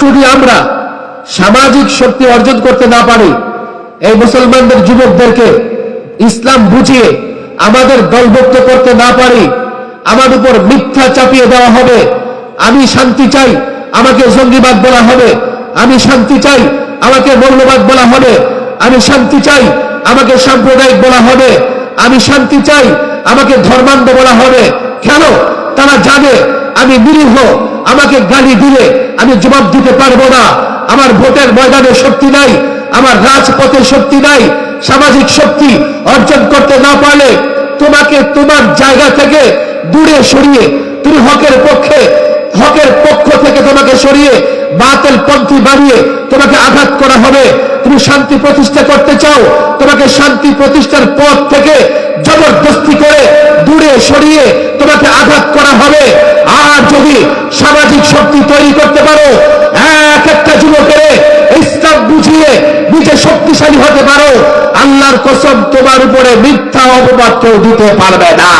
যদি আমরা সামাজিক শক্তি অর্জন করতে না পারি, এই মুসলমানদের যুবকদেরকে ইসলাম বুঝিয়ে আমাদের দলভুক্ত করতে না পারি, আমার উপর মিথ্যা চাপিয়ে দেওয়া হবে, আমি শান্তি চাই আমাকে জঙ্গিবাদ বলা হবে, আমি শান্তি চাই আমাকে মৌলবাদ বলা হবে, আমি শান্তি চাই আমাকে সাম্প্রদায়িক বলা হবে, আমি শান্তি চাই আমাকে ধর্মান্ধ বলা হবে। কেন? তারা জানে আমি নিরীহ, আমাকে গালি দিলে আমি জবাব দিতে পারবো না, আমার ভোটের ময়দানে শক্তি নাই, আমার রাজপথে শক্তি নাই। সামাজিক শক্তি অর্জন করতে না পারলে তোমাকে তোমার জায়গা থেকে দূরে সরিয়ে, তুমি হকের পক্ষ থেকে তোমাকে সরিয়ে বাতিল পন্থী বানিয়ে তোমাকে আঘাত করা হবে। তুমি শান্তি প্রতিষ্ঠা করতে চাও, তোমাকে শান্তি প্রতিষ্ঠার পথ থেকে জবরদস্তি করে দূরে সরিয়ে তোমাকে আঘাত করা হবে। আর যদি সামাজিক শক্তি তৈরি করতে পারো, এক একটা যুবকের ইসলাম বুঝিয়ে নিজে শক্তিশালী হতে পারো, আল্লাহর কসম তোমার উপরে মিথ্যা অপবাদ কেউ দিতে পারবে না।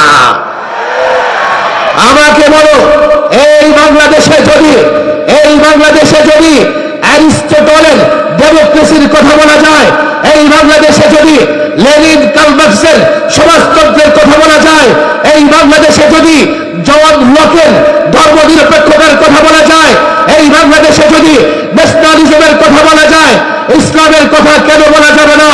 আমাকে বলো, এই বাংলাদেশে যদি অ্যারিস্টটলের ডেমোক্রেসির কথা বলা যায়, এই বাংলাদেশে যদি লেনিন কার্ল মার্কসের সমাজতন্ত্রের কথা বলা যায়, এই বাংলাদেশে যদি জন লকের ধর্মনিরপেক্ষতার কথা বলা যায়, এই বাংলাদেশে যদি ন্যাশনালিজমের কথা বলা যায়, ইসলামের কথা কেন বলা যাবে না?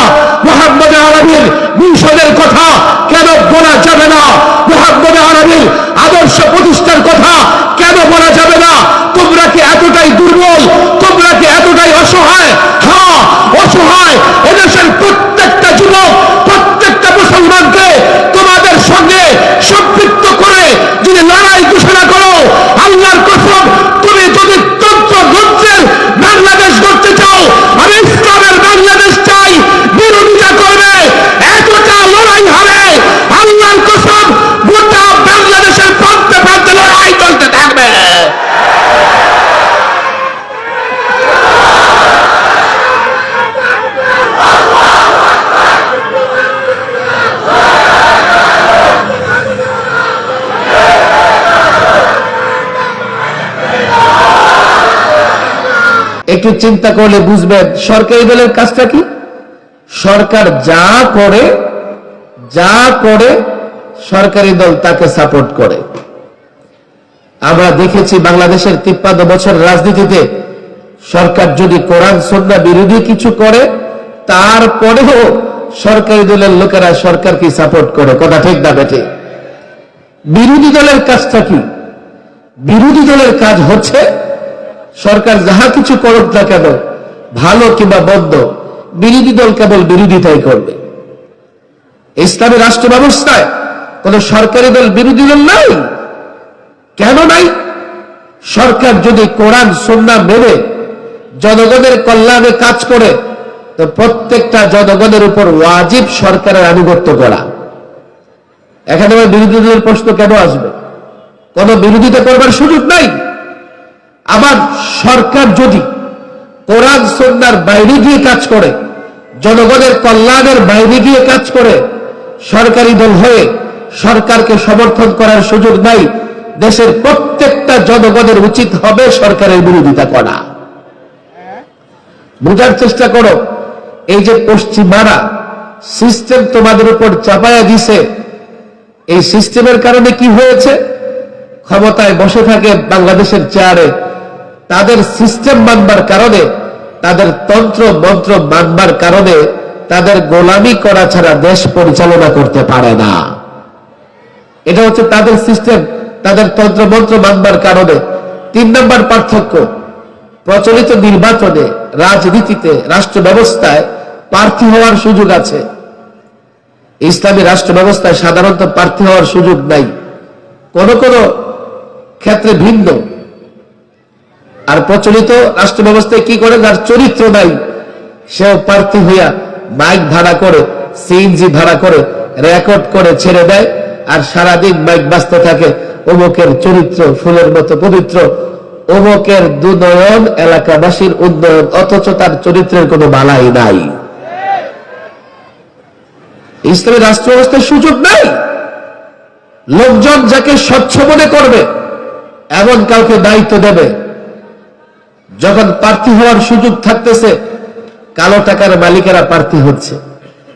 মুহাম্মদ আরবির মিশনের কথা কেন বলা যাবে না? মুহাম্মদ আরবির আদর্শ প্রতিষ্ঠার কথা কেন বলা যাবে না? তোমরা কি এতটাই দুর্বল? তোমরা কি এতটাই অসহায়? হ্যাঁ, অসহায়। এদেশের প্রত্যেকটা যুবক, প্রত্যেকটা মুসলমানকে তোমাদের সঙ্গে সম্পৃক্ত করে যদি লড়াই ঘোষণা করো, আল্লাহর কসম, তুমি যদি তন্ত্রযন্ত্রের বাংলাদেশ করতে চাও, আমি ইসলামের বাংলাদেশ চাই, বিরোধিতা করবে, এতটা লড়াই হবে, আল্লাহর কসম, গোটা বাংলাদেশের প্রান্তে প্রান্তে লড়াই চলতে থাকবে। একটু চিন্তা করলে বুঝবেন সরকারি দলের কাজটা কি। সরকার যা করে সরকারি দল তাকে সাপোর্ট করে। আমরা দেখেছি বাংলাদেশের 53 বছর রাজনীতিতে সরকার যদি কোরআন সুন্নাহ বিরোধী কিছু করে, তারপরেও সরকারি দলের লোকেরা সরকারকে সাপোর্ট করে। কথা ঠিক না বেঠিক? বিরোধী দলের কাজটা কি? বিরোধী দলের কাজ হচ্ছে সরকার যাহা কিছু করুক না কেন, ভালো কিংবা মন্দ, বিরোধী দল কেবল বিরোধিতাই করবে। ইসলামী রাষ্ট্র ব্যবস্থায় কোন সরকারি দল বিরোধী দল নাই। কেন নাই? সরকার যদি কোরআন সুন্নাহ মেনে জনগণের কল্যাণে কাজ করে, তো প্রত্যেকটা জনগণের উপর ওয়াজিব সরকারের আনুগত্য করা। এখানে বিরোধী দলের প্রশ্ন কেন আসবে? কোন বিরোধিতা করবার সুযোগ নাই। আবার সরকার যদি কোরআন সুন্নাহর বাইরে গিয়ে কাজ করে, জনগণের কল্যাণের বাইরে গিয়ে কাজ করে, সরকারি দল হয়ে সরকারকে সমর্থন করার সুযোগ নাই। দেশের প্রত্যেকটা জনগণের উচিত হবে সরকারের বিরোধিতা করা। বোঝার চেষ্টা করো, এই যে পশ্চিমারা সিস্টেম তোমাদের উপর চাপায়া দিছে, এই সিস্টেমের কারণে কি হয়েছে? ক্ষমতায় বসে থাকে বাংলাদেশের চেয়ারে, তাদের সিস্টেম মানবার কারণে, তাদের তন্ত্র মন্ত্র মানবার কারণে তাদের গোলামি করা ছাড়া দেশ পরিচালনা করতে পারে না। এটা হচ্ছে তাদের সিস্টেম, তাদের তন্ত্র মন্ত্র মানবার কারণে। 3 নম্বর পার্থক্য, প্রচলিত নির্বাচনে, রাজনীতিতে, রাষ্ট্র ব্যবস্থায় প্রার্থী হওয়ার সুযোগ আছে। ইসলামী রাষ্ট্র ব্যবস্থায় সাধারণত প্রার্থী হওয়ার সুযোগ নাই, কোন কোন ক্ষেত্রে ভিন্ন। আর প্রচলিত রাষ্ট্র ব্যবস্থায় কি করে? যার চরিত্র নাই সেও প্রার্থী হইয়া মাইক ভাড়া করে, সিএনজি ভাড়া করে, রেকর্ড করে ছেড়ে দেয়, আর সারাদিন মাইক বাজতে থাকে, অমুকের চরিত্র ফুলের মতো পবিত্র, অমুকের দুনয়ন এলাকাবাসীর উন্নয়ন, অথচ তার চরিত্রের কোনো বালাই নাই। ইসলামী রাষ্ট্র ব্যবস্থার সুযোগ নাই। লোকজন যাকে স্বচ্ছ মনে করবে এমন কাউকে দায়িত্ব দেবে, যখন প্রার্থী হওয়ার সুযোগ থাকতেছে, কালো টাকার মালিকেরা প্রার্থী হচ্ছে,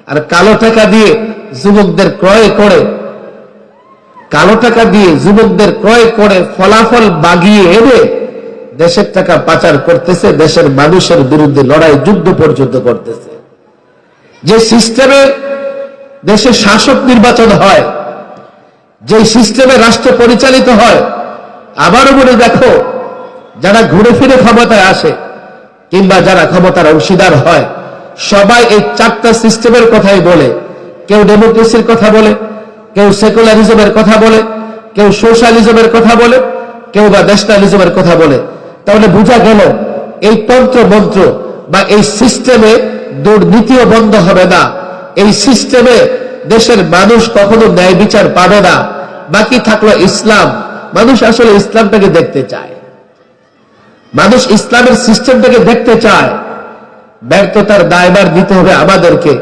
আর কালো টাকা দিয়ে যুবকদের ক্রয় করে ফলাফল বাগিয়ে এনে দেশের টাকা পাচার করতেছে, দেশের মানুষের বিরুদ্ধে লড়াই যুদ্ধ পর্যন্ত করতেছে। যে সিস্টেমে দেশে শাসক নির্বাচন হয়, যে সিস্টেমে রাষ্ট্র পরিচালিত হয়, আবারও বলে দেখো, যারা ঘুরে ফিরে ক্ষমতায় আসে কিংবা যারা ক্ষমতার অংশীদার হয়, সবাই এই চারটা সিস্টেমের কথাই বলে। কেউ ডেমোক্রেসির কথা বলে, কেউ সেকুলারিজমের কথা বলে, কেউ সোশ্যালিজমের কথা বলে, কেউ বা ন্যাশনালিজমের কথা বলে। তাহলে বোঝা গেল এই তন্ত্র মন্ত্র বা এই সিস্টেমে দুর্নীতিও বন্ধ হবে না, এই সিস্টেমে দেশের মানুষ কখনো ন্যায় বিচার পাবে না। বাকি থাকলো ইসলাম। মানুষ আসলে ইসলামটাকে দেখতে চায়, মানুষ ইসলামের সিস্টেমটাকে দেখতে চায়। ব্যর্থতার দায়ভার দিতে হবে আমাদেরকে।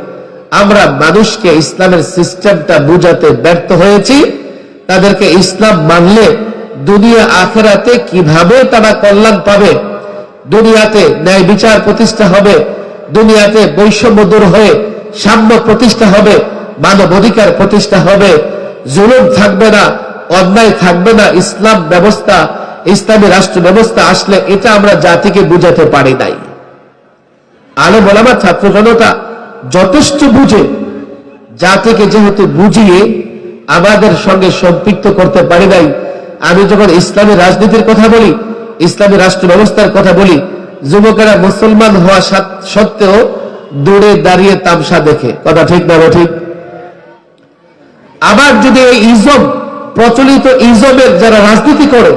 আমরা মানুষকে ইসলামের সিস্টেমটা বুঝাতে ব্যর্থ হয়েছি। তাদেরকে ইসলাম মানলে দুনিয়া আখেরাতে কিভাবে তারা কল্যাণ পাবে, দুনিয়াতে ন্যায় বিচার প্রতিষ্ঠা হবে, দুনিয়াতে বৈষম্য দূর হয়ে সাম্য প্রতিষ্ঠা হবে, মানব অধিকার প্রতিষ্ঠা হবে, জুলুম থাকবে না, অন্যায় থাকবে না। ইসলাম ব্যবস্থা, ইসলামী রাষ্ট্র ব্যবস্থা আসলে এটা আমরা জাতিকে বুঝাতে পারি নাই। আলেম ওলামা ছাত্র জনতা যথেষ্ট বুঝে, জাতিকে যেহেতু বুঝিয়ে আমাদের সঙ্গে সম্পৃক্ত করতে পারি নাই। আমি যখন ইসলামী রাজনীতির কথা বলি, ইসলামী রাষ্ট্র ব্যবস্থার কথা বলি, যুবকেরা মুসলমান হওয়া সত্ত্বেও দূরে দাঁড়িয়ে তামসা দেখে। কথা ঠিক না ঠিক? আবার যদি এই ইজম, প্রচলিত ইজমের যারা রাজনীতি করে,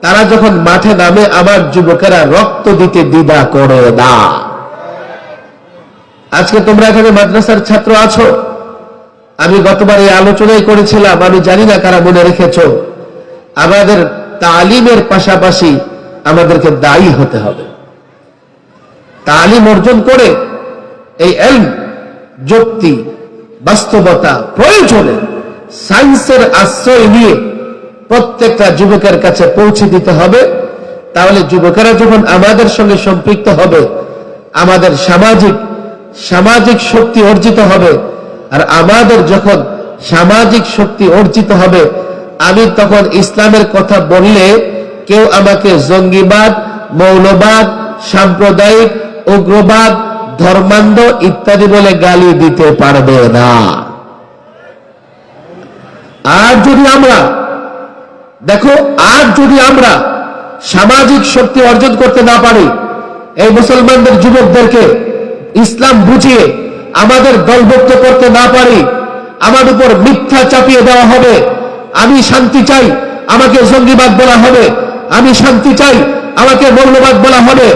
তারা যখন মাঠে নামে, আমার যুবকেরা রক্ত দিতে দ্বিধা করে না। আজকে তোমরা এখানে মাদ্রাসার ছাত্র আছো, আমি গতবার এই আলোচনাই করেছিলাম, আমি জানি না কারা মনে রেখেছ। আমাদের তালিমের পাশাপাশি আমাদেরকে দায়ী হতে হবে। তালিম অর্জন করে এই ইলম, যুক্তি, বাস্তবতা, প্রয়োজনে সায়েন্সের আশ্রয় নিয়ে প্রত্যেকটা যুবকের কাছে পৌঁছে দিতে হবে। তাহলে যুবকেরা যখন আমাদের সঙ্গে সম্পৃক্ত হবে, আমাদের সামাজিক শক্তি অর্জিত হবে। আর আমাদের যখন সামাজিক শক্তি অর্জিত হবে, আমি তখন ইসলামের কথা বললে কেউ আমাকে জঙ্গিবাদ, মৌলবাদ, সাম্প্রদায়িক, উগ্রবাদ, ধর্মান্ধ ইত্যাদি বলে গালি দিতে পারবে না। আর যদি আমরা সামাজিক শক্তি অর্জন করতে না পারি, এই মুসলমানদের যুবকদেরকে ইসলাম বুঝিয়ে আমাদের দলভুক্ত করতে না পারি, আমার উপর মিথ্যা চাপিয়ে দেওয়া হবে। আমি শান্তি চাই, আমাকে জঙ্গিবাদ বলা হবে। আমি শান্তি চাই, আমাকে মৌলবাদ বলা হবে।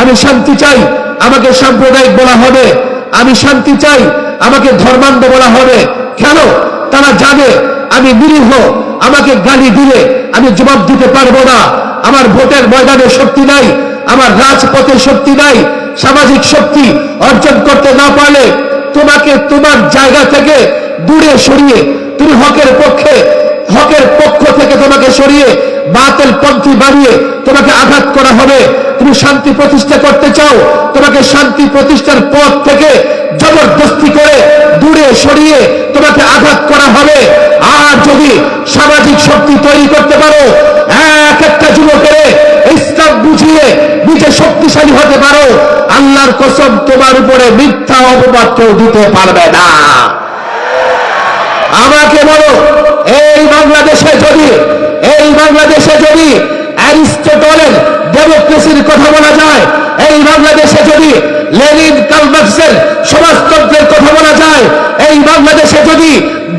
আমি শান্তি চাই, আমাকে সাম্প্রদায়িক বলা হবে। আমি শান্তি চাই, আমাকে ধর্মান্ধ বলা হবে। কেন? তারা জানে আমি নিরীহ, আমাকে গালি দিলে আমি জবাব দিতে পারবো না। আমার ভোটের ময়দানে শক্তি নাই, আমার রাজপথে শক্তি নাই। সামাজিক শক্তি অর্জন করতে না পারলে তোমাকে তোমার জায়গা থেকে দূরে সরিয়ে, তুমি হকের পক্ষ থেকে তোমাকে সরিয়ে বাতিল পন্থী বানিয়ে তোমাকে আঘাত করা হবে। তুমি শান্তি প্রতিষ্ঠা করতে চাও, তোমাকে শান্তি প্রতিষ্ঠার পথ থেকে জবরদস্তি করে দূরে সরিয়ে তোমাকে আঘাত করা হবে। আর যদি সামাজিক শক্তি তৈরি করতে পারো, এক একটা যুবকের ইসলাম বুঝিয়ে নিজে শক্তিশালী হতে পারো, আল্লাহর কসম তোমার উপরে মিথ্যা অপবাদ কেউ দিতে পারবে না। আমাকে বলো, এই বাংলাদেশে যদি অ্যারিস্টটলের ডেমোক্রেসির কথা বলা যায়, এই বাংলাদেশে যদি লেনিন কার্ল মার্কসের সমাজতন্ত্রের কথা বলা যায়, এই বাংলাদেশে যদি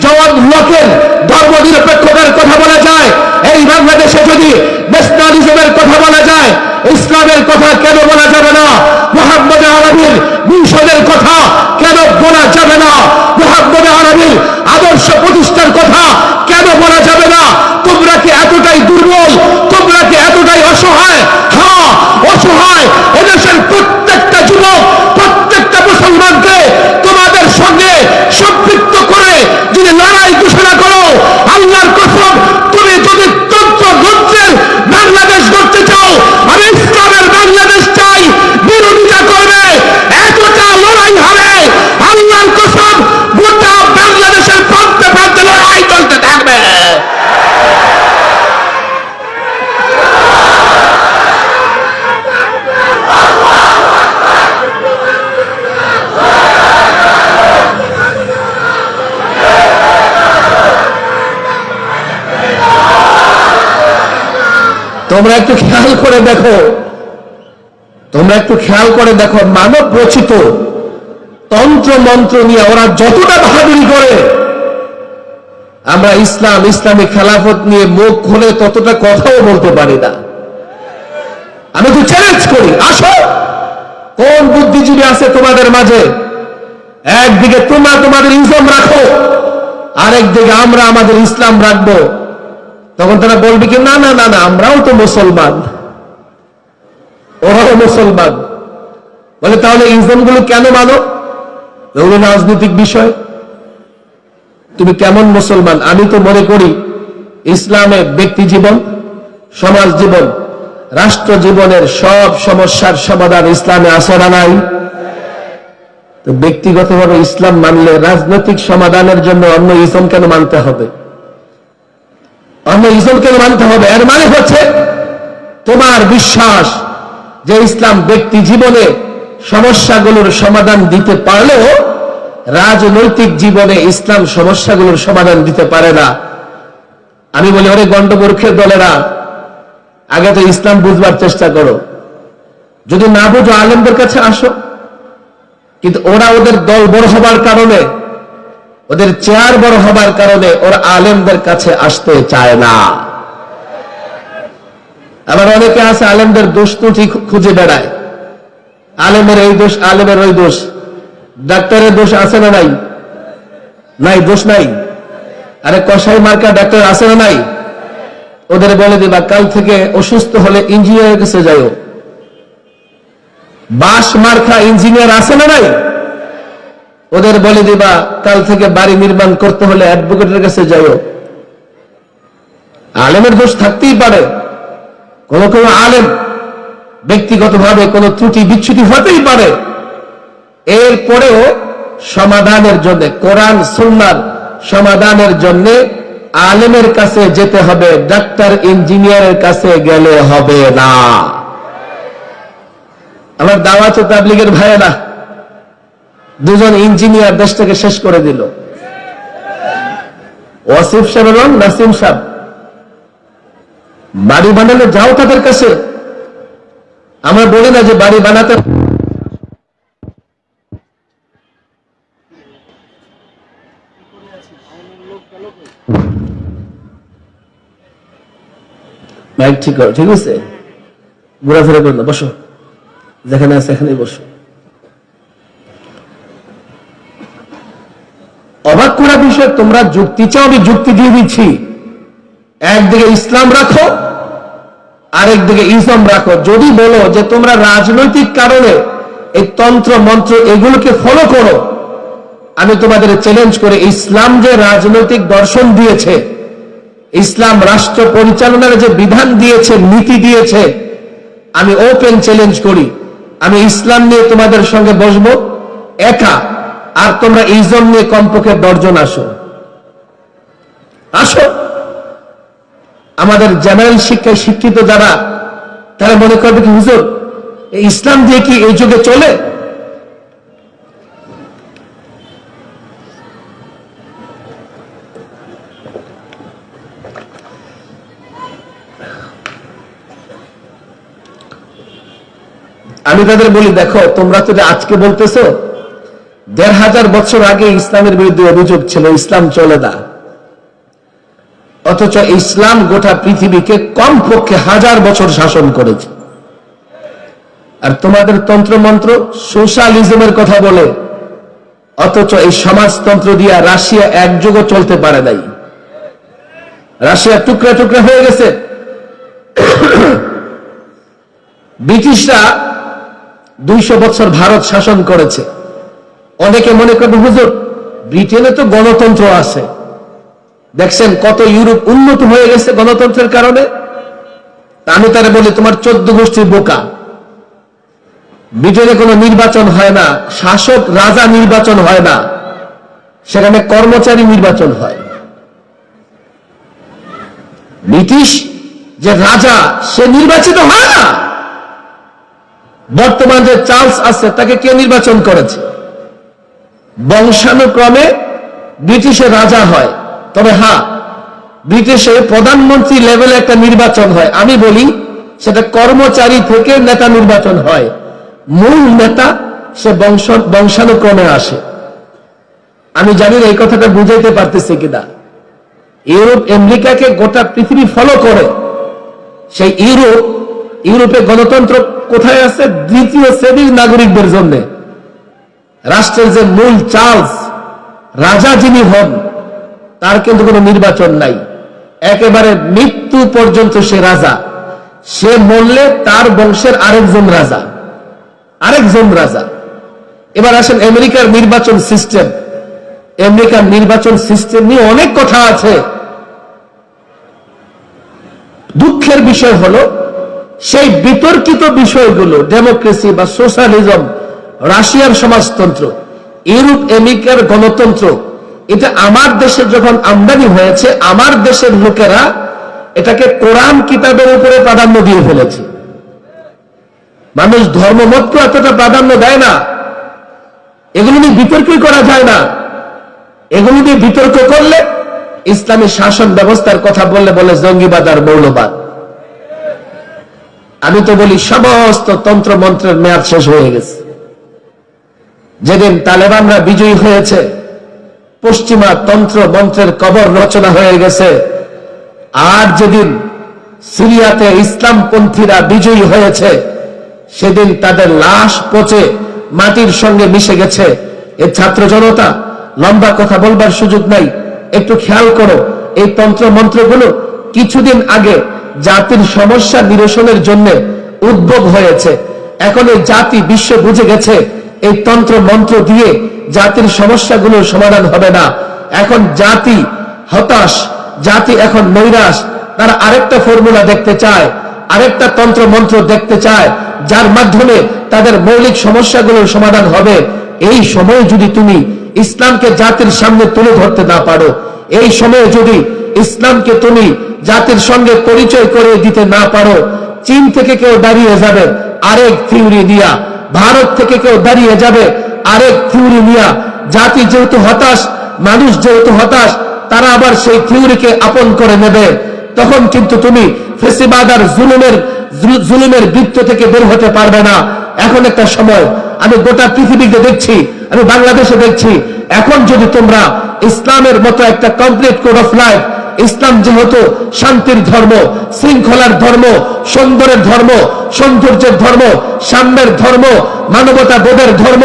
জন লকের ধর্মনিরপেক্ষতার কথা বলা যায়, এই বাংলাদেশে যদি ন্যাশনালিজমের কথা বলা যায়, ইসলামের কথা কেন বলা যাবে না? মুহাম্মদ আরবির মিশনের কথা কেন বলা যাবে না? মুহাম্মদ আরবির আদর্শ প্রতিষ্ঠার কথা কেন বলা যাবে না? তোমরা কি এতটাই দুর্বল? তোমরা কি এতটাই অসহায়? হ্যাঁ, অসহায়। এদেশের প্রত্যেকটা যুবক, প্রত্যেকটা মুসলমানকে তোমাদের সঙ্গে সম্পৃক্ত করে যদি লড়াই ঘোষণা করো, আল্লাহর কসম, তুমি যদি তন্ত্র গ্রন্থের বাংলাদেশ করতে চাও, আমি ইসলামের বাংলাদেশ তোমরা একটু খেয়াল করে দেখো, মানব রচিত তন্ত্র মন্ত্র নিয়ে ওরা যতটা বাহাদুরি করে, আমরা ইসলামী খেলাফত নিয়ে মুখ খুলে ততটা কথাও বলতে পারি না। আমি তো চ্যালেঞ্জ করি, আসো, কোন বুদ্ধিজীবী আছে তোমাদের মাঝে? একদিকে তোমরা তোমাদের ইসলাম রাখো, আরেকদিকে আমরা আমাদের ইসলাম রাখবো। তখন তারা বলবে কি, না না না না, আমরাও তো মুসলমান, ওরাও মুসলমান। বলে তাহলে ইসলামগুলো কেন মানো? এগুলো রাজনৈতিক বিষয়। তুমি কেমন মুসলমান? আমি তো মনে করি ইসলামে ব্যক্তি জীবন, সমাজ জীবন, রাষ্ট্র জীবনের সব সমস্যার সমাধান ইসলামে আছে না নাই? তো ব্যক্তিগতভাবে ইসলাম মানলে রাজনৈতিক সমাধানের জন্য অন্য ইসলাম কেন মানতে হবে? এর মানে হচ্ছে তোমার বিশ্বাস যে ইসলাম ব্যক্তি জীবনে সমস্যাগুলোর সমাধান দিতে পারলেও রাজনৈতিক জীবনে ইসলাম সমস্যাগুলোর সমাধান দিতে পারে না। আমি বলি, ওরে গণ্ডমূর্খের দলেরা, আগে তো ইসলাম বুঝবার চেষ্টা করো। যদি না বুঝো আলেমদের কাছে আসো। কিন্তু ওরা ওদের দল বড় হবার কারণে, ওদের চেয়ার বড় হবার কারণে ওরা আলেমদের কাছে আসতে চায় না। আবার অনেকে আছে আলেমদের দোষ ত্রুটি খুঁজে বেড়ায়, আলেমের এই দোষ, আলেমের ওই দোষ। ডাক্তারের দোষ আছে না নাই? নাই, দোষ নাই। আরে কসাই মার্কা ডাক্তার আছে না নাই? ওদের বলে দিবা, কাল থেকে অসুস্থ হলে ইঞ্জিনিয়ারের কাছে যাও। বাস মার্কা ইঞ্জিনিয়ার আছে না নাই? ওদের বলে দিবা, কাল থেকে বাড়ি নির্মাণ করতে হলে অ্যাডভোকেটের কাছে যাও। আলেমের দোষ থাকতেই পারে, কোন কোন আলেম ব্যক্তিগতভাবে কোন ত্রুটি বিচ্যুতি হতেই পারে। এরপরেও সমাধানের জন্য, কোরআন সুন্নাহর সমাধানের জন্য আলেমের কাছে যেতে হবে, ডাক্তার ইঞ্জিনিয়ারের কাছে গেলে হবে না। আমার দাওয়াত ও তাবলীগের ভাইয়েরা, দুজন ইঞ্জিনিয়ার দেশটাকে শেষ করে দিল, ওয়াসিফ সাহেব এবং নাসিম সাহেব। বাড়ি বানালে যাও তাদের কাছে। আমরা বলি না যে বাড়ি বানাতে ঠিক আছে, ঘোরাফেরা করো না, বসো, যেখানে আছে এখানেই বসো। অবাক করা বিষয়, তোমরা যুক্তি চাও, আমি যুক্তি দিয়ে দিচ্ছি। একদিকে ইসলাম রাখো, আরেকদিকে ইসলাম রাখো। যদি বলো যে তোমরা রাজনৈতিক কারণে এই তন্ত্র মন্ত্র এগুলোকে ফলো করো, আমি তোমাদের চ্যালেঞ্জ করে, ইসলাম যে রাজনৈতিক দর্শন দিয়েছে, ইসলাম রাষ্ট্র পরিচালনার যে বিধান দিয়েছে, নীতি দিয়েছে, আমি ওপেন চ্যালেঞ্জ করি, আমি ইসলাম নিয়ে তোমাদের সঙ্গে বসবো একা, আর তোমরা ইসলাম নিয়ে কমপক্ষে 10 জন আসো। আমাদের জেনারেল শিক্ষায় শিক্ষিত যারা, তারা মনে করবে কি, হুজুর এই ইসলাম দিয়ে কি এই যুগে চলে? আমি তাদের বলি, দেখো, তোমরা তো আজকে বলতেছো, 1500 বছর আগে ইসলামের বিরুদ্ধে অভিযোগ ছিল ইসলাম চলে না, অথচ ইসলাম গোটা পৃথিবীকে কমপক্ষে 1000 বছর শাসন করেছে। আর তোমাদের তন্ত্রমন্ত্র সোশ্যালিজমের কথা বলে, অথচ এই সমাজতন্ত্র দিয়ে রাশিয়া এক যুগও চলতে পারে নাই। রাশিয়া টুকরা টুকরা হয়ে গেছে। ব্রিটিশরা 200 বছর ভারত শাসন করেছে। অনেকে মনে করবে, হুজুর ব্রিটেনে তো গণতন্ত্র আছে, দেখছেন কত ইউরোপ উন্নত হয়ে গেছে গণতন্ত্রের কারণে। আমি তারা বলি, তোমার 14 গোষ্ঠীর বোকা। ব্রিটেনে কোনো নির্বাচন হয় না, শাসক রাজা নির্বাচন হয় না, সেখানে কর্মচারী নির্বাচন হয়। ব্রিটিশ যে রাজা, সে নির্বাচিত হয় না। বর্তমান যে চার্লস আছে, তাকে কে নির্বাচন করেছে? বংশানুক্রমে ব্রিটিশের রাজা হয়। তবে হ্যাঁ, ব্রিটিশে প্রধানমন্ত্রী লেভেলে একটা নির্বাচন হয়, আমি বলি সেটা কর্মচারী থেকে নেতা নির্বাচন হয়। মূল নেতা সে বংশানুক্রমে আসে। আমি জানি না এই কথাটা বুঝাইতে পারতেছি কিনা। ইউরোপ আমেরিকাকে গোটা পৃথিবী ফলো করে। সেই ইউরোপে গণতন্ত্র কোথায় আছে? দ্বিতীয় শ্রেণীর নাগরিকদের জন্য। রাষ্ট্রের যে মূল চার্লস রাজা যিনি হন, তার কিন্তু কোনো নির্বাচন নাই। একেবারে মৃত্যু পর্যন্ত সে রাজা। সে মরলে তার বংশের আরেকজন রাজা। এবার আসেন আমেরিকার নির্বাচন সিস্টেম। আমেরিকার নির্বাচন সিস্টেম নিয়ে অনেক কথা আছে। দুঃখের বিষয় হলো সেই বিতর্কিত বিষয়গুলো, ডেমোক্রেসি বা সোশ্যালিজম, রাশিয়ার সমাজতন্ত্র, ইউরোপ আমেরিকার গণতন্ত্র, এটা আমার দেশে যখন আমদানি হয়েছে, আমার দেশের লোকেরা এটাকে কোরআন কিতাবের উপরে প্রাধান্য দিয়ে ফেলেছে। মানুষ ধর্মমতকে এতটা প্রাধান্য দেয় না। এগুলো নিয়ে বিতর্কই করা যায় না। এগুলো নিয়ে বিতর্ক করলে ইসলামী শাসন ব্যবস্থার কথা বলে জঙ্গিবাদ আর মৌলবাদ। আমি তো বলি সমস্ত তন্ত্র মন্ত্রের মেয়াদ শেষ হয়ে গেছে। যেদিন তালেবানরা বিজয়ী হয়েছে, পশ্চিমা তন্ত্র মন্ত্রের কবর রচনা হয়ে গেছে। আর যেদিন সিরিয়াতে ইসলামপন্থীরা বিজয়ী হয়েছে, সেদিন তাদের লাশ পচে মাটির সঙ্গে মিশে গেছে। এই ছাত্র জনতা, লম্বা কথা বলবার সুযোগ নাই, একটু খেয়াল করো। এই তন্ত্র মন্ত্রগুলো কিছুদিন আগে জাতির সমস্যা নিরসনের জন্য উদ্ভব হয়েছে। এখন এই জাতি বিশ্ব বুঝে গেছে এই তন্ত্র মন্ত্র দিয়ে জাতির সমস্যাগুলোর সমাধান হবে না। এখন জাতি হতাশ, জাতি এখন নৈরাশ। তারা আরেকটা ফর্মুলা দেখতে চায়, আরেকটা তন্ত্র মন্ত্র দেখতে চায়, যার মাধ্যমে তাদের মৌলিক সমস্যাগুলোর সমাধান হবে। এই সময়ে যদি তুমি ইসলামকে জাতির সামনে তুলে ধরতে না পারো, এই সময়ে যদি ইসলামকে তুমি জাতির সঙ্গে পরিচয় করে দিতে না পারো, চীন থেকে কেউ দাঁড়িয়ে যাবে আরেক থিওরি নিয়া, ভারত থেকে কেউ দাঁড়িয়ে যাবে আরেক থিওরি নিয়া। জাতি যেহেতু হতাশ, মানুষ যেহেতু হতাশ, তারা আবার সেই থিওরিকে আপন করে নেবে। তখন কিন্তু তুমি ফেসিবাদ আর জুলুমের বৃত্ত থেকে বের হতে পারবে না। এখন একটা সময়, আমি গোটা পৃথিবীতে দেখছি, আমি বাংলাদেশে দেখছি, এখন যদি তোমরা ইসলামের মতো একটা কমপ্লিট কোড অফ লাইফ, ইসলাম যেহেতু শান্তির ধর্ম, শৃঙ্খলার ধর্ম, সুন্দরের ধর্ম, সৌন্দর্যের ধর্ম, সাম্যের ধর্ম, মানবতা বোধের ধর্ম,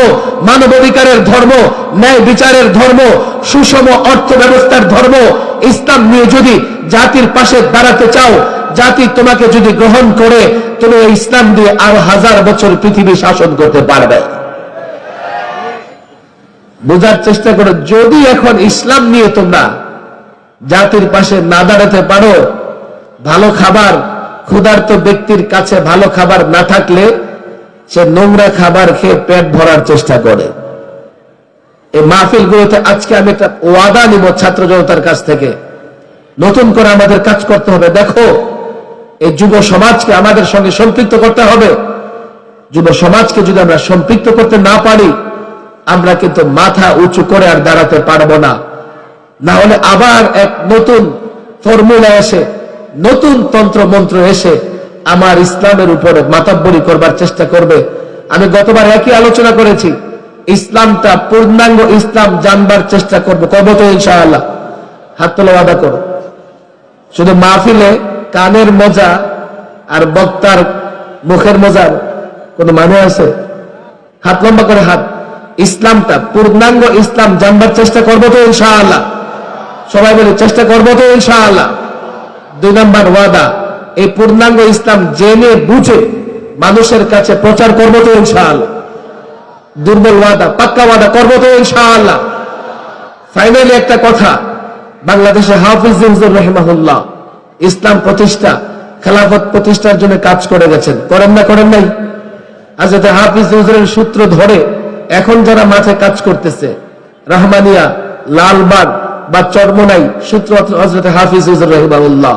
মানবাধিকারের ধর্ম, ন্যায় বিচারের ধর্ম, সুষম অর্থ ব্যবস্থার ধর্ম, ইসলাম নিয়ে যদি জাতির পাশে দাঁড়াতে চাও, জাতি তোমাকে যদি গ্রহণ করে, তুমি ইসলাম দিয়ে আরো 1000 বছর পৃথিবী শাসন করতে পারবে। বোঝার চেষ্টা করো। যদি এখন ইসলাম নিয়ে তোমরা জাতির পাশে না দাঁড়াতে পারো, ভালো খাবার, ক্ষুধার্ত ব্যক্তির কাছে ভালো খাবার না থাকলে সে নোংরা খাবার খেয়ে পেট ভরার চেষ্টা করে। এই মাহফিলগুলোতে আজকে আমি একটা ওয়াদা নিব ছাত্র জনতার কাছ থেকে, নতুন করে আমাদের কাজ করতে হবে। দেখো, এই যুব সমাজকে আমাদের সঙ্গে সম্পৃক্ত করতে হবে। যুব সমাজকে যদি আমরা সম্পৃক্ত করতে না পারি, আমরা কিন্তু মাথা উঁচু করে আর দাঁড়াতে পারবো না। না হলে আবার এক নতুন ফর্মুলা এসে, নতুন তন্ত্র মন্ত্র এসে আমার ইসলামের উপরে মাতাব্বরি করবার চেষ্টা করবে। আমি গতবার একই আলোচনা করেছি, ইসলামটা পূর্ণাঙ্গ ইসলাম জানবার চেষ্টা করবো। করবো তো ইনশাআল্লাহ? হাত তোলা ওয়াদা করো। শুধু মাহফিলে কানের মজা আর বক্তার মুখের মজার কোন মানে আছে? হাত লম্বা করে হাত। ইসলামটা পূর্ণাঙ্গ ইসলাম জানবার চেষ্টা করবো তো ইনশাআল্লাহ? সবাই বলে চেষ্টা করবো তো ইনশাআল্লাহ? 2 নম্বর ওয়াদা, এই পূর্ণাঙ্গ ইসলাম জেনে বুঝে মানুষের কাছে প্রচার করবো তো ইনশাআল্লাহ? দুর্বল ওয়াদা, পাক্কা ওয়াদা, করবো তো ইনশাআল্লাহ? ফাইনালি একটা কথা, বাংলাদেশে হাফিজ হুজুর রাহিমাহুল্লাহ ইসলাম প্রতিষ্ঠা, খেলাফত প্রতিষ্ঠার জন্য কাজ করে গেছেন। করেন না? করেন নাই? হযরত হাফিজ হুজুরের সূত্র ধরে এখন যারা মাঠে কাজ করতেছে, রহমানিয়া, লালবাগ বা চরমোনাই, সূত্র হযরত হাফিজ হুজুর রাহিমাহুল্লাহ।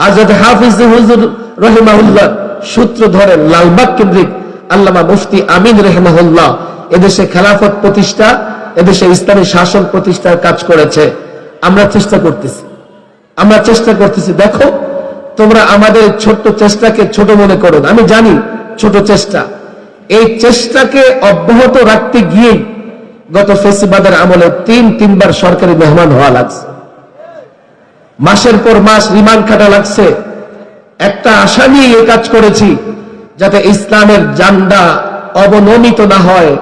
হযরত হাফিজ হুজুর রাহিমাহুল্লাহ সূত্র ধরে লালবাগ কেন্দ্রিক আল্লামা মুফতি আমিন রাহিমাহুল্লাহ এদেশে খেলাফত প্রতিষ্ঠা, এদেশে ইসলামী শাসন প্রতিষ্ঠার কাজ করেছে। আমরা চেষ্টা করতেছি, আমরা চেষ্টা করতেছি। দেখো, তোমরা আমাদের ছোট্ট চেষ্টাকে ছোট মনে করো না, আমি জানি ছোট চেষ্টা। এই চেষ্টাকে অব্যাহত রাখতে গিয়ে গত ফেসিবাদের আমলে তিনবার সরকারি মেহমান হওয়া লাগছে, মাসের পর মাস রিমান্ড খাটা লাগছে। একটা আশা নিয়ে এই কাজ করেছি, যাতে ইসলামের জান্ডা অবনমিত না হয়,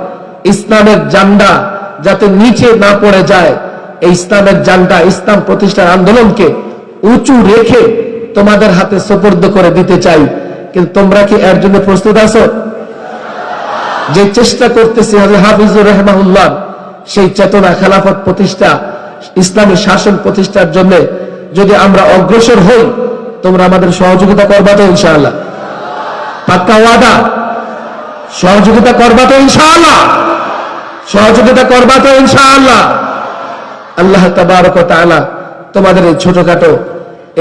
ইসলামের জান্ডা যাতে নিচে না পড়ে যায়। এই ইসলামের জান্ডা, ইসলাম প্রতিষ্ঠার আন্দোলনকে উঁচু রেখে তোমাদের হাতে সুপর্দ করে দিতে চাই। কিন্তু তোমরা কি এর জন্য প্রস্তুত আছো? যে চেষ্টা করতেছি হাফিজুর রহমাহুল্লাহ, সেই চেতনা, খেলাফত প্রতিষ্ঠা, ইসলামী শাসন প্রতিষ্ঠার জন্য যদি আমরা অগ্রসর হই, তোমরা আমাদের সহযোগিতা করবা তো ইনশাআল্লাহ? পাক্কা ওয়াদা? সহযোগিতা করবা তো ইনশাআল্লাহ? সহযোগিতা করবা তো ইনশাআল্লাহ? আল্লাহ তাবারক ওয়া তাআলা তোমাদের এই ছোটখাটো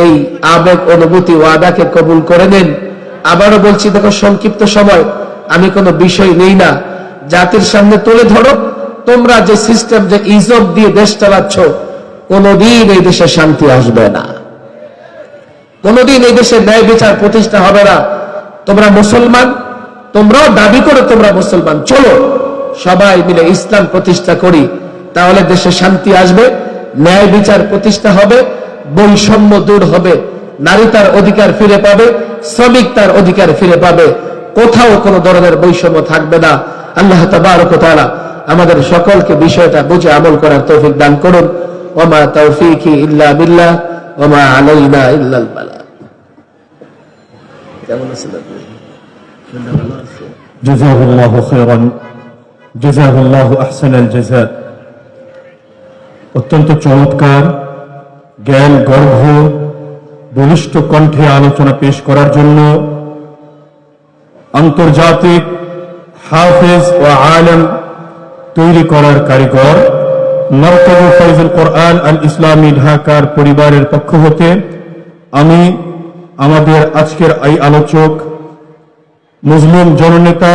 এই আবেগ, অনুভূতি, ওয়াদাকে কবুল করে নেন। আবারও বলছি, দেখো, সংক্ষিপ্ত সময় আমি কোনো বিষয় নেই না, জাতির সামনে তুলে ধরো। তোমরা যে সিস্টেম, যে ইজব দিয়ে দেশ চালাচ্ছ, কোনদিন এই দেশে শান্তি আসবে না, কোনদিন এই দেশে ন্যায় বিচার প্রতিষ্ঠা হবে না। তোমরা মুসলমান, তোমরাও দাবি করো তোমরা মুসলমান, চলো সবাই মিলে ইসলাম প্রতিষ্ঠা করি, তাহলে দেশে শান্তি আসবে, ন্যায় বিচার প্রতিষ্ঠা হবে, বৈষম্য দূর হবে, নারী তার অধিকার ফিরে পাবে, শ্রমিক তার অধিকার ফিরে পাবে, কোথাও কোনো ধরনের বৈষম্য থাকবে না। আল্লাহ তাবারক ওয়া তাআলা আমাদের সকলকে বিষয়টা বুঝে আমল করার তৌফিক দান করুন। ওয়া মা তাওফীকি ইল্লা বিল্লাহ ওয়া মা আলাইনা ইল্লাল বালাগ। কেমন আছেন আপনি? জাযাকুল্লাহু খায়রান, জাযাকুল্লাহু আহসানাল জাযা। অত্যন্ত চমৎকার, জ্ঞান গর্ভ, বলিষ্ঠ কণ্ঠে আলোচনা পেশ করার জন্য আন্তর্জাতিক হাফেজ ও আলেম তৈরি করার কারিগর মারকাজু ফয়জুল কোরআন আল ইসলামী ঢাকার পরিবারের পক্ষ হতে আমি আমাদের আজকের এই আলোচক, মুসলিম জননেতা,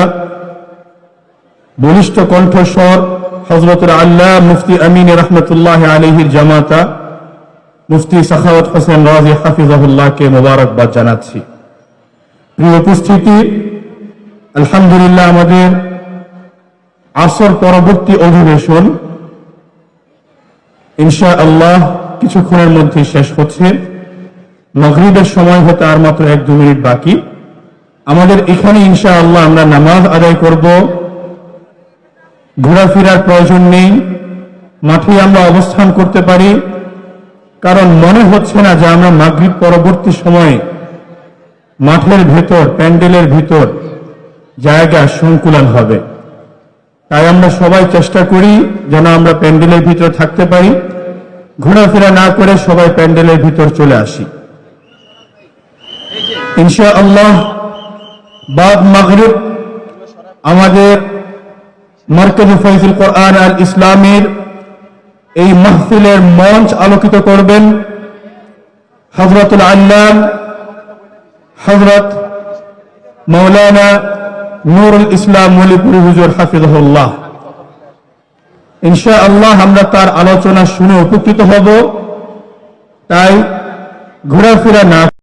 বলিষ্ঠ কণ্ঠস্বর হযরতুল আল্লাহ মুফতি আমিন রহমতুল্লাহ আলাইহির জামাতা মুফতি সাখাওয়াত হোসেন রাজি হাফিজাহুল্লাহকে মোবারকবাদ জানাচ্ছি। প্রিয় উপস্থিতি, আলহামদুলিল্লাহ আমাদের আসর পরবর্তী অধিবেশন ইনশাআল্লাহ কিছুক্ষণের মধ্যে শেষ হচ্ছে। মাগরিবের সময় হতে আর মাত্র 1-2 মিনিট বাকি। আমাদের এখানে ইনশাআল্লাহ আমরা নামাজ আদায় করব, ঘোরাফেরার প্রয়োজন নেই, মাঠে আমরা অবস্থান করতে পারি, কারণ মনে হচ্ছে না যে আমরা মাগরিব পরবর্তী সময়ে মাঠের ভেতর, প্যান্ডেলের ভিতর জায়গা সংকুলান হবে। তাই আমরা সবাই চেষ্টা করি যেন আমরা প্যান্ডেলের ভিতর থাকতে পারি, ঘোরাফেরা না করে সবাই প্যান্ডেলের ভিতর চলে আসি ইনশাআল্লাহ। বাদ মাগরিব আমাদের মারকাজু ফয়জুল কোরআন আল ইসলামের এই মাহফিলের মঞ্চ আলোকিত করবেন হযরতুল আল্লাম হযরত মাওলানা নুরুল ইসলাম ওলিপুরি হুজুর হাফিজাহুল্লাহ। ইনশাআল্লাহ আমরা তার আলোচনা শুনে উপকৃত হব। তাই ঘোরাফেরা না